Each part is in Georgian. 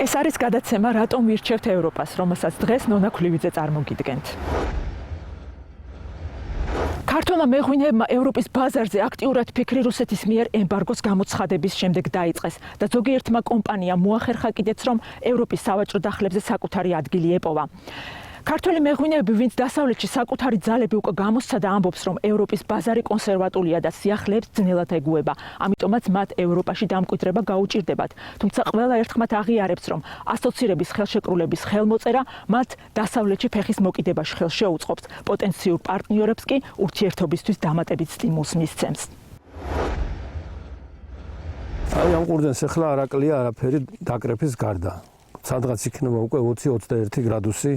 ეს არის გადაცემა რატომ ვირჩევთ ევროპას, რომელსაც დღეს ნონა ქვლივიძე წარმოგიდგენთ. ქართულმა მეღვინეებმა ევროპის ბაზარზე აქტიურად ფიქრი რუსეთის მიერ ემბარგოს გამოცხადების შემდეგ დაიწყეს და ზოგიერთმა კომპანიამ მოახერხა კიდეც, რომ ევროპის სავაჭრო დახლებზე საკუთარი ადგილი ეპოვა. ქართული მეღვინეები, ვინც დასავლეთში საკუთარი ძალები უკვე გამოსცადა, ამბობს, რომ ევროპის ბაზარი კონსერვატულია და სიახლეებს ძნელად ეგუება. ამიტომაც მათ ევროპაში დამკვიდრება გაუჭირდებათ. თუმცა ყველა ერთხმად აღიარებს, რომ ასოცირების ხელშეკრულების ხელმოწერა მათ დასავლეთში ფეხის მოკიდებაში ხელს შეუწყობს. პოტენციურ პარტნიორებს კი ურთიერთობისთვის დამატებით სტიმულს მისცემს. აი ამ ყურძენს ახლა არ აკლია არაფერი დაკრეფის გარდა. სადღაც იქნება უკვე 20-21 გრადუსი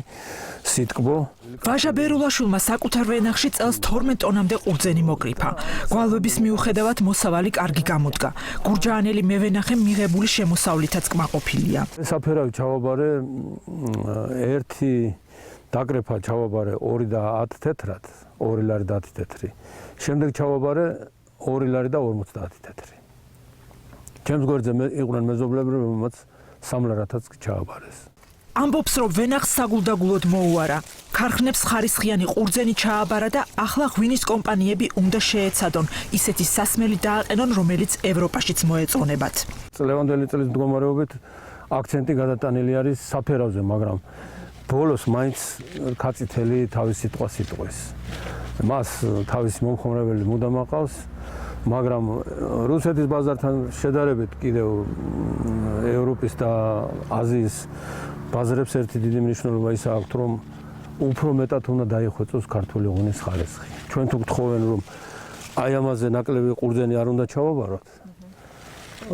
სიტკბო. ვაჟა ბერულაშვილმა საკუთარ ვენახში წელს 12 ტონამდე ყურძენი მოკრიფა. გვალვების მიუხედავად მოსავალი კარგი გამოდგა. გურჯაანელი მევენახე მიღებული შემოსავლითაც კმაყოფილია. საფერავი ჩავაბარე ერთი დაკრეფა ჩავაბარე 2 და 10 თეთრად, 2 ლარი და 10 თეთრი. შემდეგ ჩავაბარე 2 ლარი და 50 თეთრი. ჩემს გვერდზე იყვნენ მეზობლები, რომელმაც 3 ლარათაც ჩააბარეს. ამბობს, რომ ვენახს საგულდაგულოდ მოუარა. ქარხნებს ხარისხიანი ყურძენი ჩააბარა და ახლა ღვინის კომპანიები უნდა შეეცადონ ისეთი სასმელი დააყენონ, რომელიც ევროპაშიც მოეწონებათ. ლევანდელი წლის მდგომარეობით აქცენტი გადატანილი არის საფერავზე, მაგრამ ბოლოს მაინც ქაწითელი თავის სიტყვას იტყვის. მას თავისი მომხმარებელი მუდამ აყავს, მაგრამ რუსეთის ბაზართან შედარებით კიდევ ევროპის და აზიის ბაზრებს ერთი დიდი მნიშვნელობა ის აქვს, რომ უფრო მეტად უნდა დაიხვეწოს ქართული ღვინის ხარისხი. ჩვენ თუ გთხოვენ, რომ აი ამაზე ნაკლები ყურძენი არ უნდა ჩავაბაროთ,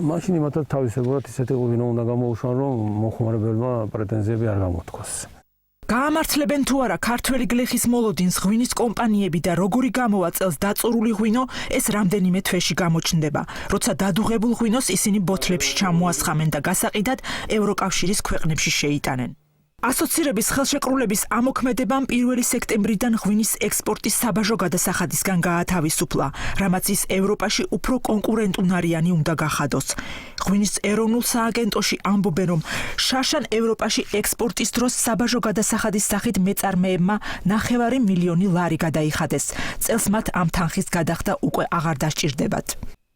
მაშინ იმათაც თავისებურად ისეთი ღვინო უნდა გამოუშვან, რომ მომხმარებელმა პრეტენზიები არ გამოთქვას. გაამართლებენ თუ არა ქართველი გლეხის მოლოდინს ღვინის კომპანიები და როგორი გამოვა წელს დაწურული ღვინო, ეს რამდენიმე თვეში გამოჩნდება. როცა დადუღებულ ღვინოს ისინი ბოთლებში ჩამოასხამენ და გასაყიდად ევროკავშირის ქვეყნებში შეიტანენ. ასოცირების ხელშეკრულების ამოქმედებამ 1 სექტემბრიდან ღვინის ექსპორტის საბაჟო გადასახადისგან გაათავისუფლა, რამაც ის ევროპაში უფრო კონკურენტუნარიანი უნდა გახადოს. ღვინის ეროვნულ სააგენტოში ამბობენ, რომ შაშან ევროპაში ექსპორტის დროს საბაჟო გადასახადის სახით მეწარმეებმა 9 მილიონი ლარი გადაიხადეს. წელს მათ ამ თანხის გადახდა უკვე აღარ დასჭირდებათ.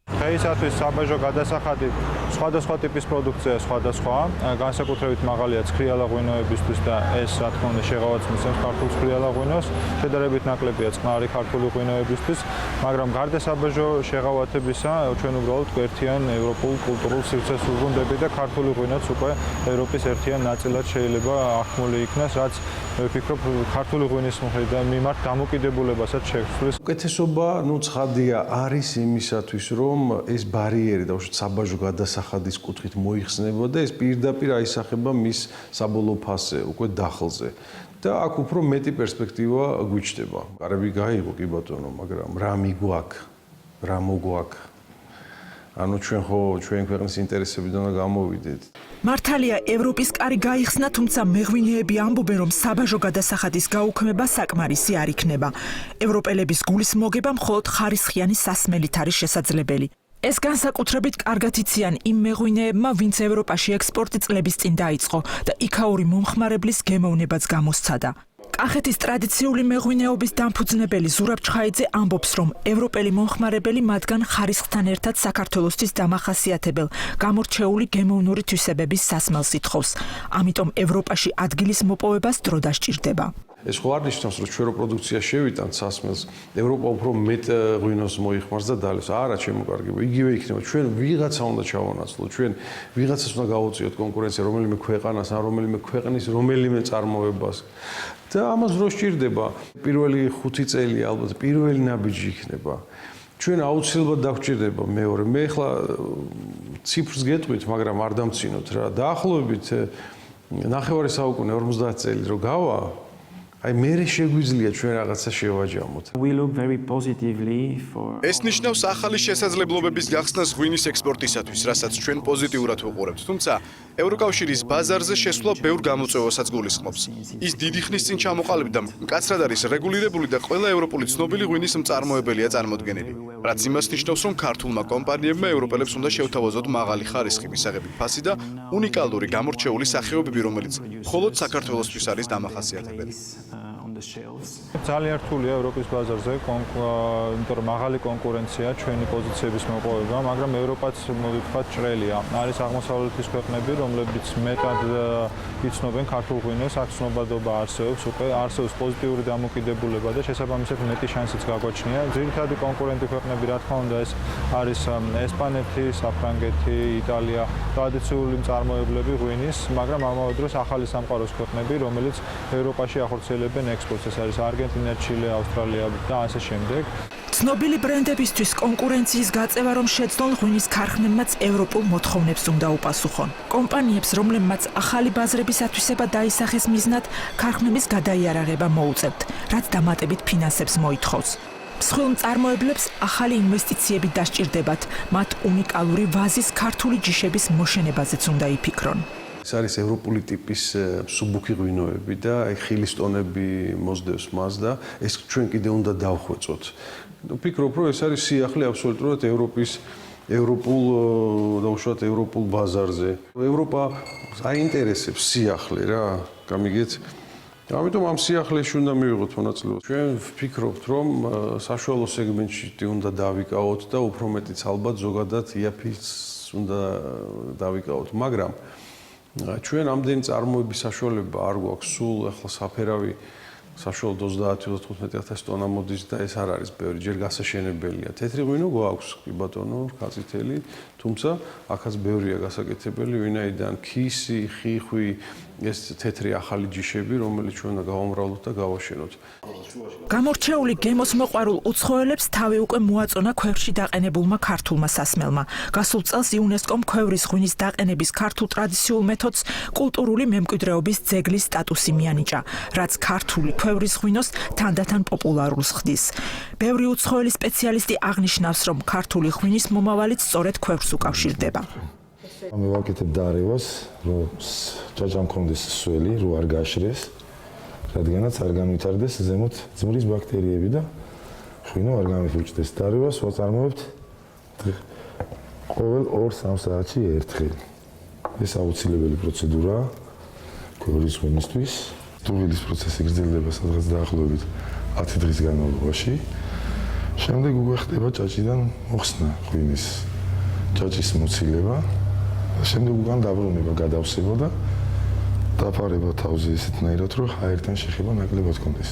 დღეისათვის საბაჟო გადასახადი სხვადასხვა ტიპის პროდუქცია სხვადასხვა, განსაკუთრებით მაღალია ცქრიალა ღვინოებისთვის და ეს რა თქმა უნდა შეღავაც მისცემს ქართულ ცქრიალა ღვინოს, შედარებით ნაკლებია წყნარი ქართული ღვინოებისთვის, მაგრამ გარდა საბაჟო შეღავათებისა, ჩვენ უბრალოდ გვერდიან ევროპულ კულტურულ სივრცეს ვუბრუნდები და ქართული ღვინოც უკვე ევროპის ერთიან ნაწილად შეიძლება ახმული იქნას, რაც მე ვფიქრობ ქართული ღვინის მიმართ დამოკიდებულებასაც შეცვლის. უკეთესობა, ცხადია არის იმისათვის, რომ ეს ბარიერი და უშუალოდ საბაჟო გადასახადის კუთხით მოიხსნება და ეს პირდაპირ აისახება მის საბოლოო ფასზე, უკვე დახლზე. და აქ უფრო მეტი პერსპექტივა გვიჩნდება. კარები გაიგო კი ბატონო, მაგრამ რა მიგვაქვს, რა მოგვაქვს. ანუ ჩვენ ქვეყნის ინტერესებიდან გამოვიდეთ. მართალია ევროპის კარი გაიხსნა, თუმცა მეღვინეები ამბობენ, რომ საბაჟო გადასახადის გაუქმება საკმარისი არ იქნება. ევროპელების გულის მოგება მხოლოდ ხარისხიანი სასმელით არის შესაძლებელი. ეს განსაკუთრებით კარგად იციან იმ მეღვინეებმა, ვინც ევროპაში ექსპორტი წლების წინ დაიწყო და იქაური მომხმარებლის გემოვნებაც გამოსცადა. კახეთის ტრადიციული მეღვინეობის დამფუძნებელი ზურაბ ჩხაიძე ამბობს, რომ ევროპელი მომხმარებელი მათგან ხარისხთან ერთად საქართველოსთვის დამახასიათებელ გამორჩეული გემოვნური თვისებების სასმელს ითხოვს. ამიტომ ევროპაში ადგილის მოპოვებას დრო დასჭირდება. ეს ხო არ ნიშნავს, რომ ჩვენ პროდუქცია შევიტანთ სასმელს, ევროპა უფრო მეტ ღვინოს მოიხმარს და დალევს. არა, ჩემო კარგებო, იგივე იქნება. ჩვენ ვიღაცა უნდა ჩავანაცვლოთ, ჩვენ ვიღაცას უნდა გავუწიოთ კონკურენცია რომელიმე ქვეყანას ან რომელიმე ქვეყნის რომელიმე წარმოებას. და ამას რო სჭირდება, პირველი 5 წელი ალბათ პირველი ნაბიჯი იქნება. ჩვენ აუცილებლად დაგვჭირდება მეორე. მე ახლა ციფრს გეტყვით, მაგრამ არ დამცინოთ რა. დაახლოებით 9 საუკუნე 50 წელი რო გავა, აი მე შეგვიძლია ჩვენ რაღაცა შევაჯამოთ. We look very positively for ეს ნიშნავს ახალი შესაძლებლობების გახსნას ღვინის ექსპორტისათვის, რასაც ჩვენ პოზიტიურად ვუყურებთ. თუმცა ევროკავშირის ბაზარზე შესვლა ბევრ გამოწვევასაც გულისხმობს. ის დიდი ხნის წინ ჩამოყალიბდა და მკაცრად არის რეგულირებული და ყველა ევროპული ცნობილი ღვინის მწარმოებელია წარმოდგენილი. რაც იმას ნიშნავს, რომ ქართულმა კომპანიებმა ევროპელებს უნდა შევთავაზოთ მაღალი ხარისხი მისაღები ფასი და უნიკალური გამორჩეული სახეობები, რომელიც მხოლოდ საქართველოსთვის არის დამახასიათებელი. on the shelves. ძალიან რთულია ევროპის ბაზარზე, იმიტომ რომ მაღალი კონკურენცია, ჩვენი პოზიციების მოპოვება, მაგრამ ევროპაც მოვიფხოთ ჭრელია. არის აღმოსავლეთის ქვეყნები, რომლებიც მეტად იცნობენ ქართულ ღვინოს, აქ ცნობადობა არსებობს, უკვე არსებობს პოზიტიური დამოკიდებულება და შესაბამისად მეტი შანსიც გაგვაჩნია. ძირითადი კონკურენტი ქვეყნები, რა თქმა უნდა, ეს არის ესპანეთი, საფრანგეთი, იტალია, ტრადიციული მწარმოებლები ღვინის, მაგრამ ამავე დროს ახალი სამყაროს ქვეყნები, რომელიც ევროპაში ახორციელებენ ექსპორტს, ეს არის არგენტინა, ჩილე, ავსტრალია და ასე შემდეგ. ცნობილი ბრენდებისთვის კონკურენციის გაწევა რომ შეძლონ ღვინის ქარხნებმაც ევროპულ მოთხოვნებს უნდა უპასუხონ. კომპანიებს, რომლებმაც ახალი ბაზრების ათვისება დაისახეს მიზნად, ქარხნების გადაიარაღება მოუწევთ, რაც დამატებით ფინანსებს მოითხოვს. მსხვილ მწარმოებლებს ახალი ინვესტიციები დასჭირდებათ, მათ უნიკალური ვაზის ქართული ჯიშების მოშენებაზეც უნდა იფიქრონ. ეს არის ევროპული ტიპის მსუბუქი ღვინოები და აი ხილის ტონები მოსდევს მას და ეს ჩვენ კიდე უნდა დავხვეწოთ. ვფიქრობ, რომ ეს არის სიახლე აბსოლუტურად ევროპულ დაუშვათ ევროპულ ბაზარზე. ევროპა აინტერესებს სიახლე რა, გამიგეთ? ამიტომ ამ სიახლეში უნდა მივიღოთ მონაწილეობა. ჩვენ ვფიქრობთ, რომ საშუალო სეგმენტში უნდა დავიკავოთ და უფრო მეტიც ალბათ ზოგადად იაფის უნდა დავიკავოთ, მაგრამ ჩვენ ამდენი წარმოების საშუალება არ გვაქვს, სულ ახლა საფერავი საშუალოდ 30-15000 ტონა მოდის და ეს არ არის ბევრი, ჯერ გასაშენებელია. თეთრი ღვინო გვაქვს, კი ბატონო, ხაზითელი, თუმცა აქაც ბევრია გასაკეთებელი, ვინაიდან ქისი, ხიხვი, ეს თეთრი ახალი ჯიშები, რომელიც ჩვენ უნდა გავამრავლოთ და გავაშენოთ. გამორჩეული გემოს მოყვარულ უცხოელებს თავი უკვე მოაწონა ქვევრში დაყენებულმა ქართულმა სასმელმა. გასულ წელს იუნესკომ ქვევრის ღვინის დაყენების ქართულ ტრადიციულ მეთოდს კულტურული მემკვიდრეობის ძეგლის სტატუსი მიანიჭა, რაც ქართული ქვევრის ღვინოს თანდათან პოპულარულს ხდის. ბევრი უცხოელი სპეციალისტი აღნიშნავს, რომ ქართული ღვინის მომავალიც სწორედ ქვევრს უკავშირდება. მე ვაკეთებ დარევას, რომ ჭაჭა მქონდეს სველი, რომ არ გაშრეს, რადგანაც არ განვითარდეს ზემოთ ძმრის ბაქტერიები და ღვინო არ გამიფუჭდეს. დარევას ვაწარმოებთ ყოველ 2-3 საათში ერთხელ. ეს აუცილებელი პროცედურაა ქვევრის ღვინისთვის. დუღილის პროცესი გრძელდება სადღაც დაახლოებით 10 დღის განმავლობაში. შემდეგ უკვე ხდება ჭაჭიდან მოხსნა ღვინის ჭაჭის მოცილება. შემდეგ უკან დაბრუნება, გადავსება და დაფარება თავზე ისეთნაირად, რომ აერთან შეხება ნაკლებად კონდეს.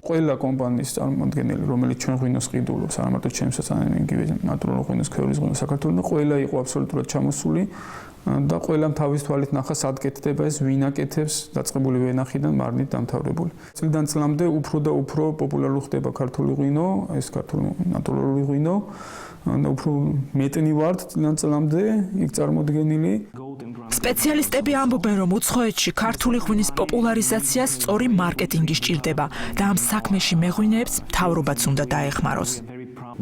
ყველა კომპანიის წარმომადგენელი, რომელიც ჩვენ ღვინოს ყიდულობს, არა მარტო ჩემსაც, არამედ იგივე ნატურალურ ღვინოს, ქვევრის ღვინოს საქართველოს, ყველა იყო აბსოლუტურად ჩამოსული და ყველამ თავის თვალით ნახა, სად კეთდება ეს, ვინ აკეთებს, დაწყებული ვენახიდან მარნით დამთავრებული. წლიდან წლამდე უფრო და უფრო პოპულარული ხდება ქართული ღვინო, ეს ქართული ნატურალური ღვინო. და უფრო მეტნი ვართ წლიდან წლამდე იქ წარმოდგენილი. სპეციალისტები ამბობენ, რომ უცხოეთში ქართული ღვინის პოპულარიზაციას სწორი მარკეტინგი სჭირდება და ამ საქმეში მეღვინეებს მთავრობაც უნდა დაეხმაროს.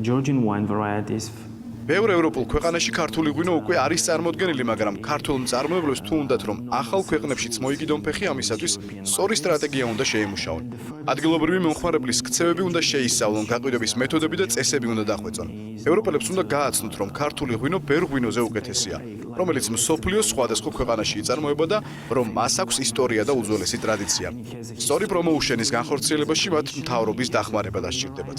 Georgian wine varieties. ბევრ ევროპულ ქვეყანაში ქართული ღვინო უკვე არის წარმოდგენილი, მაგრამ ქართულ მწარმოებლებს თუ უნდათ, რომ ახალ ქვეყნებშიც მოიგიდონ ფეხი, ამისათვის სწორი სტრატეგია უნდა შეიმუშაონ. ადგილობრივი მომხმარებლის ქცევები უნდა შეისწავლონ, გაყიდვების მეთოდები და წესები უნდა დახვეწონ. ევროპელებს უნდა გააცნოთ, რომ ქართული ღვინო ბევრ ღვინოზე უკეთესია, რომელიც მსოფლიოს სხვადასხვა ქვეყანაში იწარმოება და რომ მას აქვს ისტორია და უძველესი ტრადიცია. სწორი პრომოუშენის განხორციელებაში მათ მთავრობის დახმარება დასჭირდებათ.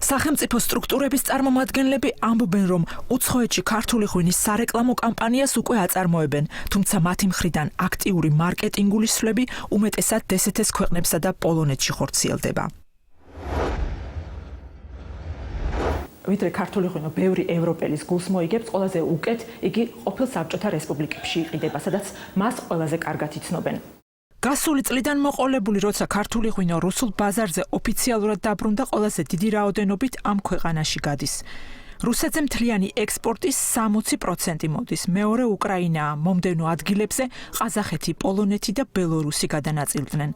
სახელმწიფო სტრუქტურების წარმომადგენლები ამბობენ, რომ უცხოეთში ქართული ღვინის სარეკლამო კამპანიას უკვე აწარმოებენ, თუმცა მათი მხრიდან აქტიური მარკეტინგული სვლები უმეტესად დსთ-ს ქვეყნებსა და პოლონეთში ხორციელდება. ვიდრე ქართული ღვინო ბევრი ევროპელის გულს მოიგებს, ყველაზე უკეთ იგი ყოფილ საბჭოთა რესპუბლიკებში იყიდება, სადაც მას ყველაზე კარგად იცნობენ. გასული წლიდან მოყოლებული, როცა ქართული ღვინო რუსულ ბაზარზე ოფიციალურად დაბრუნდა, ყველაზე დიდი რაოდენობით ამ ქვეყანაში გადის. რუსეთზე მთლიანი ექსპორტის 60% მოდის. მეორე უკრაინაა. მომდევნო ადგილებზე ყაზახეთი, პოლონეთი და ბელორუსი გადანაწილდნენ.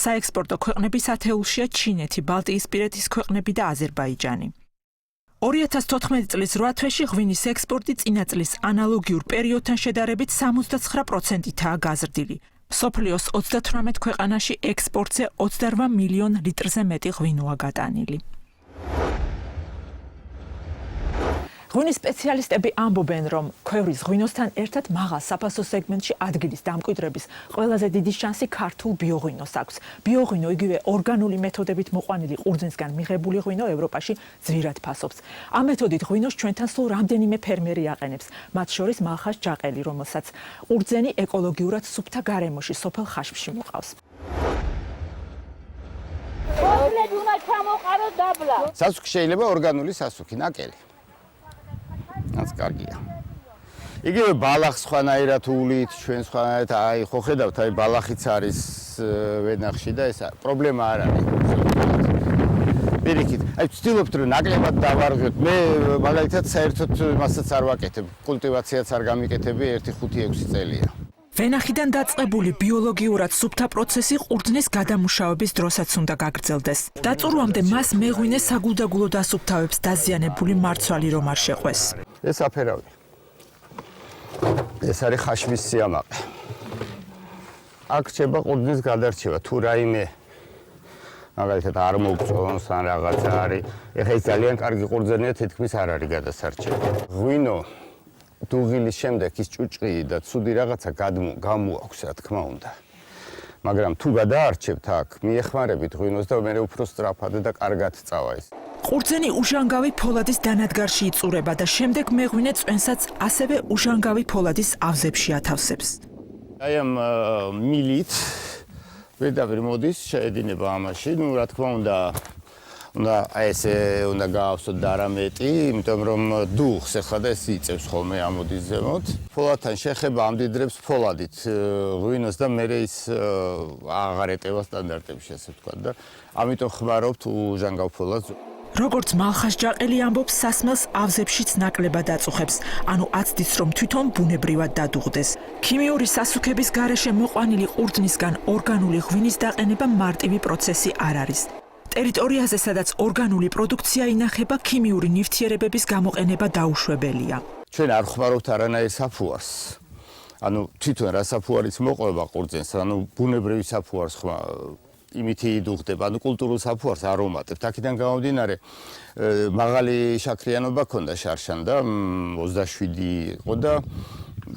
საექსპორტო ქვეყნების ათეულშია ჩინეთი, ბალტიისპირეთის ქვეყნები და აზერბაიჯანი. 2014 წლის 8 თვეში ღვინის ექსპორტი წინა წლის ანალოგიურ პერიოდთან შედარებით 79%-ითაა გაზრდილი. მსოფლიოს 38 ქვეყანაში ექსპორტზე 28 მილიონ ლიტრზე მეტი ღვინოა გატანილი. ღვინის სპეციალისტები ამბობენ, რომ ქვევრის ღვინოსთან ერთად მაღალ საფასო სეგმენტში ადგილის დამკვიდრების ყველაზე დიდი შანსი ქართულ ბიოღვინოს აქვს. ბიოღვინო იგივე ორგანული მეთოდებით მოყვანილი ყურძნისგან მიღებული ღვინო ევროპაში ძვირად ფასობს. ამ მეთოდით ღვინოს ჩვენთან სულ რამდენიმე ფერმერი აყენებს, მათ შორის მალხაზ ჯაყელი, რომელსაც ყურძენი ეკოლოგიურად სუფთა გარემოში სოფელ ხაშბში მოყავს. სასუქი შეიძლება ორგანული სასუქი, ნაკელი. რაც კარგია. იგივე ბალახს ხვანაირად უვლით, ჩვენ სხვანაირად, აი ხო ხედავთ, აი ბალახიც არის ვენახში და ეს პრობლემა არ არის. პირიქით, აი ვცდილობთ რომ ნაკლებად დავარღვიოთ. მე მაგალითად საერთოდ მასაც არ ვაკეთებ, კულტივაციაც არ გამიკეთები 1-5-6 წელია. ვენახიდან დაწყებული ბიოლოგიურად სუფთა პროცესი ყურძნის გადამუშავების დროსაც უნდა გაგრძელდეს. დაწურვამდე მას მეღვინე საგულდაგულოდ ასუფთავებს დაზიანებული მარცვალი რომ არ შეყვეს. ეს აფერავი. ეს არის ხაშმის სიამაყე. აქ რჩება ყურძნის გადარჩევა, თუ რაიმე მაგალითად არ მოგწონს ან რაღაცა არის. ეხლა ის ძალიან კარგი ყურძენია, თითქმის არ არის გადასარჩევი. ღვინო დუღილის შემდეგ ის ჭუჭყი და ცუდი რაღაცა გამოაქვს, რა თქმა უნდა. მაგრამ თუ გადაარჩევთ აქ, მიეხმარებით ღვინოს და მე უფრო სწრაფად და კარგად წავა ის. ყურძენი უჟანგავი ფოლადის დანადგარში იწურება და შემდეგ მეღვინე წვენსაც ასევე უჟანგავი ფოლადის ავზებში ათავსებს. აი ამ მილით ვედავერ მოდის შეედინება ამაში, ну რა თქმა უნდა აი ესე უნდა გაავსოთ და არა მეტი, იმიტომ რომ დუღს ახლა და ეს იწევს ხოლმე ამოდის ზემოთ. ფოლადთან შეხება ამდიდრებს ფოლადით ღვინოს და მე ის აღარ ეტევა სტანდარტებში, ასე ვთქვა და ამიტომ ხმარობთ უჟანგავ ფოლადს. როგორც მალხაზ ჯაყელი ამბობს, სასმელს ავზებშიც ნაკლებად აწუხებს, ანუ აცდის რომ თვითონ ბუნებრივად დადუღდეს. ქიმიური სასუქების გარეშე მოყვანილი ყურძნისგან ორგანული ღვინის დაყენება მარტივი პროცესი არ არის. ტერიტორიაზე, სადაც ორგანული პროდუქცია ინახება, ქიმიური ნივთიერებების გამოყენება დაუშვებელია. ჩვენ არ ხმარობთ არანაირ საფუარს. ანუ თვითონ რა საფუარიც მოყვება ყურძენს, ანუ ბუნებრივი საფუარს იმითი იდუღდება, ანუ კულტურულ საფუარს არ ვუმატებთ. აქედან გამომდინარე, მაღალი შაქრიანობა ქონდა შარშან და 27 იყო და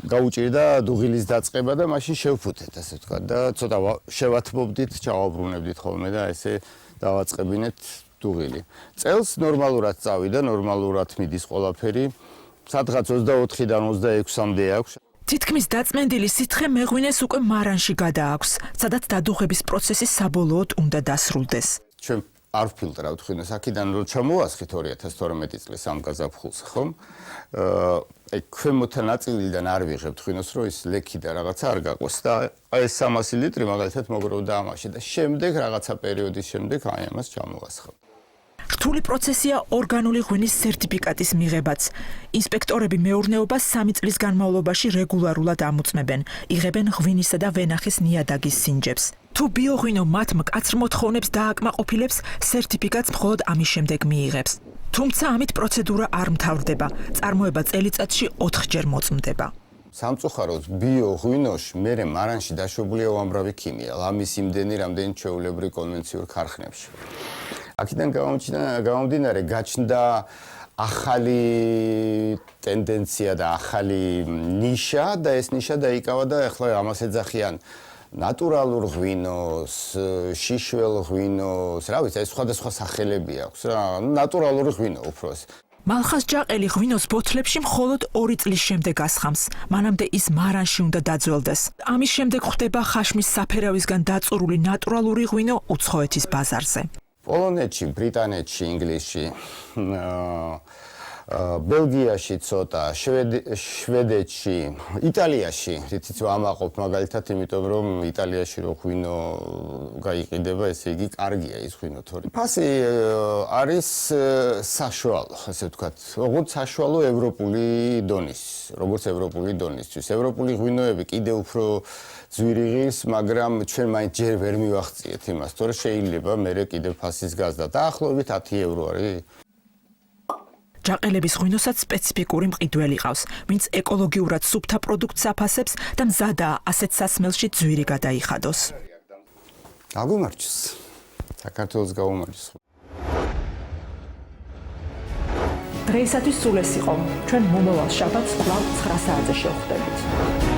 გაუჭირდა დუღილის დაწყება და მაშინ შევფუთეთ, ასე ვთქვა და ცოტა შევათმობდით, ჩავაბრუნებდით ხოლმე და ესე დავაწყებინეთ დუღილი. წელს ნორმალურად წავიდა, ნორმალურად მიდის ყველაფერი. სადღაც 24-დან 26-მდე აქვს. თითქმის დაწმენდილი სითხე მეღვინეს უკვე მარანში გადააქვს, სადაც დადუღების პროცესი საბოლოოდ უნდა დასრულდეს. ჩვენ არ ვფილტრავთ ღვინოს, აქედან რომ ჩამოვასხით 2012 წლის ამ გაზაფხულს, ხომ? აი ქვემოთა ნაწილიდან არ ვიღებთ ღვინოს, რომ ის ლექი და რაღაცა არ გაყვეს და აი ეს 300 ლიტრი მაგალითად მოგროვდა ამაში და შემდეგ რაღაცა პერიოდის შემდეგ აი ამას ჩამოვასხავთ. რთული პროცესია ორგანული ღვინის სერტიფიკატის მიღებაც. ინსპექტორები მეურნეობას 3 წლის განმავლობაში რეგულარულად ამოწმებენ, იღებენ ღვინისა და ვენახის ნიადაგის სინჯებს. თუ ბიოღვინო მათ მკაცრ მოთხოვნებს დააკმაყოფილებს, სერტიფიკატს მხოლოდ ამის შემდეგ მიიღებს. თუმცა ამით პროცედურა არ მთავრდება. წარმოება წელიწადში 4-ჯერ მოწმდება. სამწუხაროდ ბიოღვინოში მერე მარანში დაშვებულია უამრავი ქიმია, ლამის იმდენი, რამდენი ჩვეულებრივ კონვენციურ ქარხნებში. აქედან გამომდინარე გაჩნდა ახალი ტენდენცია და ახალი ნიშა და ეს ნიშა დაიკავა და ახლა ამას ეძახიან ნატურალურ ღვინოს, შიშველ ღვინოს, რა ვიცი, ეს სხვადასხვა სახელები აქვს რა, ნატურალური ღვინო უფრო. მალხაზ ჯაყელი ღვინოს ბოთლებში მხოლოდ 2 წლის შემდეგ ასხამს, მანამდე ის მარანში უნდა დაძველდეს. ამის შემდეგ ხდება ხაშმის საფერავისგან დაწურული ნატურალური ღვინო უცხოეთის ბაზარზე. პოლონეთში, ბრიტანეთში, ინგლისში ბელგიაში ცოტა, შვედეთში, იტალიაში თითიც ვამაყობ მაგალითად, იმიტომ რომ იტალიაში რო ღვინო გაიყიდება, ესე იგი კარგია ის ღვინო თორე. ფასი არის საშუალო, ასე ვთქვათ, როგორც საშუალო ევროპული დონის, როგორც ევროპული დონისთვის. ევროპული ღვინოები კიდე უფრო ძვირი ღირს, მაგრამ ჩვენ მაინც ჯერ ვერ მივახციეთ იმას, თორე შეიძლება მერე კიდე ფასის გაზრდა. დაახლოებით 10 евро არის. ჯაყელების ღვინოსაც სპეციფიკური მყიდველი ყავს, ვინც ეკოლოგიურად სუფთა პროდუქტს აფასებს და მზადაა ასეთ სასმელში ძვირი გადაიხადოს. აგუმარჯოს. საქართველოს გაუმარჯოს. დღეისათვის სულ ეს იყო. ჩვენ მომავალ შაბათს კვლავ 9 საათზე შევხვდებით.